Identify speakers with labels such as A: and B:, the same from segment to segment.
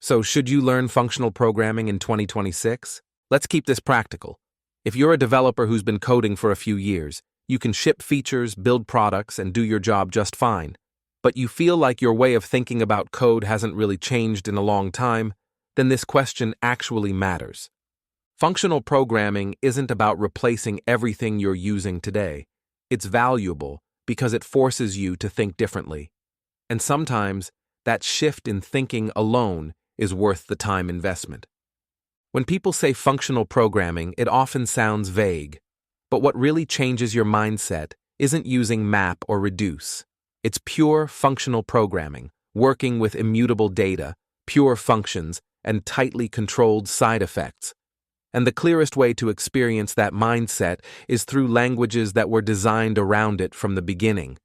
A: So, should you learn functional programming in 2026? Let's keep this practical. If you're a developer who's been coding for a few years, you can ship features, build products, and do your job just fine. But you feel like your way of thinking about code hasn't really changed in a long time, then this question actually matters. Functional programming isn't about replacing everything you're using today. It's valuable because it forces you to think differently. And sometimes, that shift in thinking alone is worth the time investment. When people say functional programming, it often sounds vague. But what really changes your mindset isn't using map or reduce. It's pure functional programming, working with immutable data, pure functions, and tightly controlled side effects. And the clearest way to experience that mindset is through languages that were designed around it from the beginning.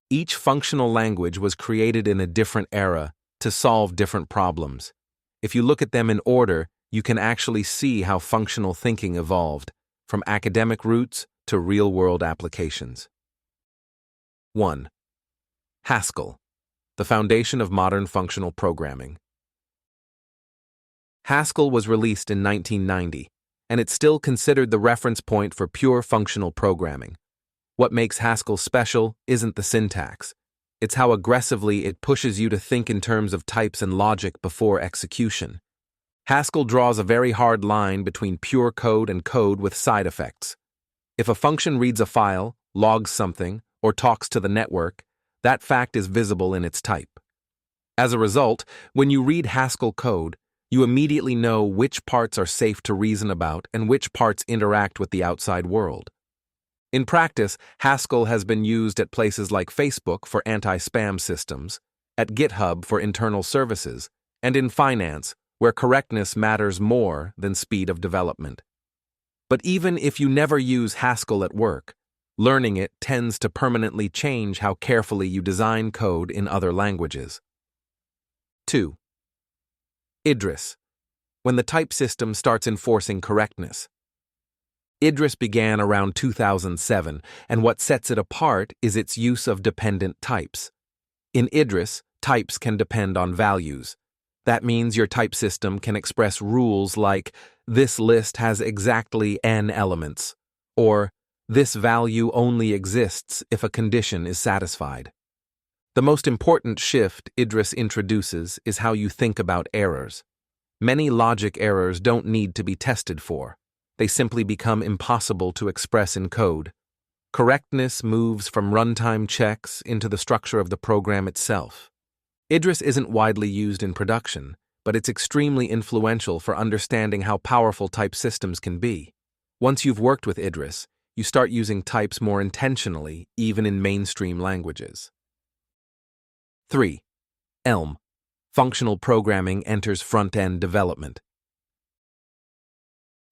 A: Each functional language was created in a different era to solve different problems. If you look at them in order, you can actually see how functional thinking evolved, from academic roots to real-world applications. 1. Haskell, the foundation of modern functional programming. Haskell was released in 1990, and it's still considered the reference point for pure functional programming. What makes Haskell special isn't the syntax. It's how aggressively it pushes you to think in terms of types and logic before execution. Haskell draws a very hard line between pure code and code with side effects. If a function reads a file, logs something, or talks to the network, that fact is visible in its type. As a result, when you read Haskell code, you immediately know which parts are safe to reason about and which parts interact with the outside world. In practice, Haskell has been used at places like Facebook for anti-spam systems, at GitHub for internal services, and in finance, where correctness matters more than speed of development. But even if you never use Haskell at work, learning it tends to permanently change how carefully you design code in other languages. 2. Idris, when the type system starts enforcing correctness. Idris began around 2007, and what sets it apart is its use of dependent types. In Idris, types can depend on values. That means your type system can express rules like, this list has exactly n elements, or this value only exists if a condition is satisfied. The most important shift Idris introduces is how you think about errors. Many logic errors don't need to be tested for. They simply become impossible to express in code. Correctness moves from runtime checks into the structure of the program itself. Idris isn't widely used in production, but it's extremely influential for understanding how powerful type systems can be. Once you've worked with Idris, you start using types more intentionally, even in mainstream languages. 3. Elm. Functional programming enters front-end development.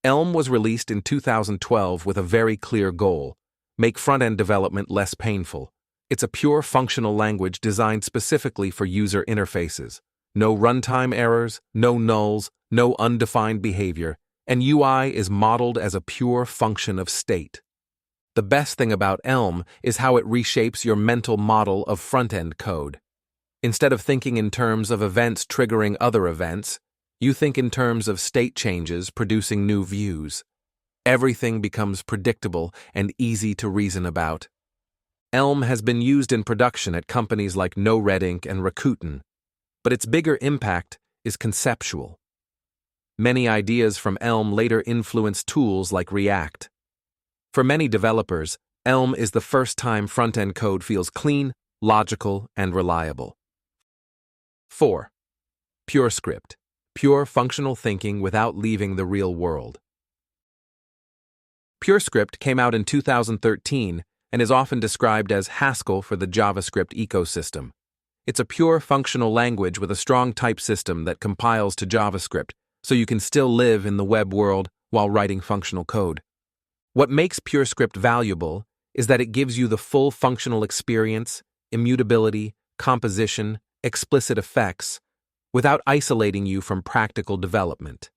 A: Elm was released in 2012 with a very clear goal: make front-end development less painful. It's a pure functional language designed specifically for user interfaces. No runtime errors, no nulls, no undefined behavior, and UI is modeled as a pure function of state. The best thing about Elm is how it reshapes your mental model of front-end code. Instead of thinking in terms of events triggering other events, you think in terms of state changes producing new views. Everything becomes predictable and easy to reason about. Elm has been used in production at companies like NoRedInk and Rakuten, but its bigger impact is conceptual. Many ideas from Elm later influenced tools like React. For many developers, Elm is the first time front-end code feels clean, logical, and reliable. 4. PureScript. Pure functional thinking without leaving the real world. PureScript came out in 2013 and is often described as Haskell for the JavaScript ecosystem. It's a pure functional language with a strong type system that compiles to JavaScript, so you can still live in the web world while writing functional code. What makes PureScript valuable is that it gives you the full functional experience, immutability, composition, explicit effects, without isolating you from practical development.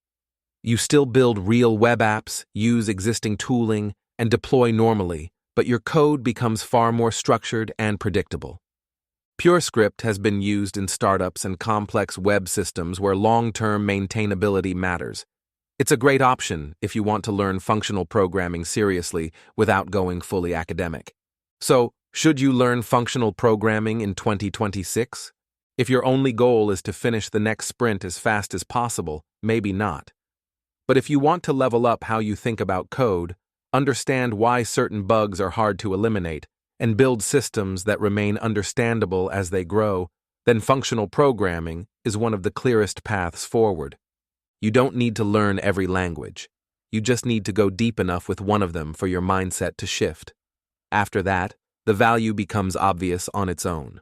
A: You still build real web apps, use existing tooling, and deploy normally, but your code becomes far more structured and predictable. PureScript has been used in startups and complex web systems where long-term maintainability matters. It's a great option if you want to learn functional programming seriously without going fully academic. So, should you learn functional programming in 2026? If your only goal is to finish the next sprint as fast as possible, maybe not. But if you want to level up how you think about code, understand why certain bugs are hard to eliminate, and build systems that remain understandable as they grow, then functional programming is one of the clearest paths forward. You don't need to learn every language. You just need to go deep enough with one of them for your mindset to shift. After that, the value becomes obvious on its own.